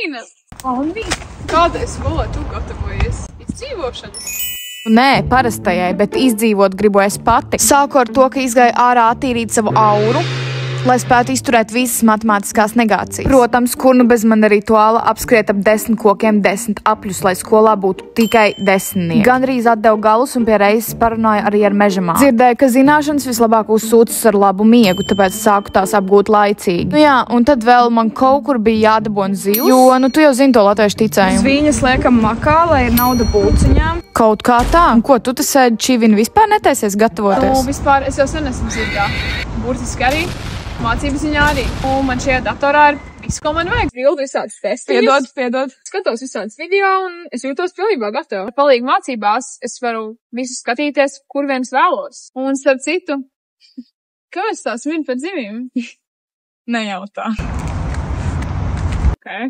Karina, Andi, kādai skolai tu gatavojies? Izdzīvošanas? Nē, parastajai, bet izdzīvot gribu es pati. Sāku ar to, ka izgāju ārā attīrīt savu auru, lai spētu izturēt visas matemātiskās negācijas. Protams, kur nu bez mana rituāla apskriet ap 10 kokiem 10 apļus, lai skolā būtu tikai 10. Gandrīz atdevu galus un pie reizes parunāju arī ar mežamā. Dzirdēju, ka zināšanas vislabāk uzsūcas ar labu miegu, tāpēc sāku tās apgūt laicīgi. Nu jā, un tad vēl man kaut kur bija jādabon zivs, jo, nu tu jau zini to latviešu ticējumu. Zvīņas liekam makā, lai ir nauda būciņām. Kaut kā tā. Un ko, tu te sēdi čivini vispār netaisies gatavoties? Nu, vispār es jau sen esmu zirgā. Burtiski arī. Mācības ziņā arī. Un man šajā datorā ir viss, ko man vajag. Pildu visādas testiņas. Piedod. Skatos visādas video un es jūtos pilnībā gatava. Ar palīgu mācībās es varu visu skatīties, kur viens vēlos. Un starp citu, kāpēc tās min pēc zivīm? Nejautā. Okay.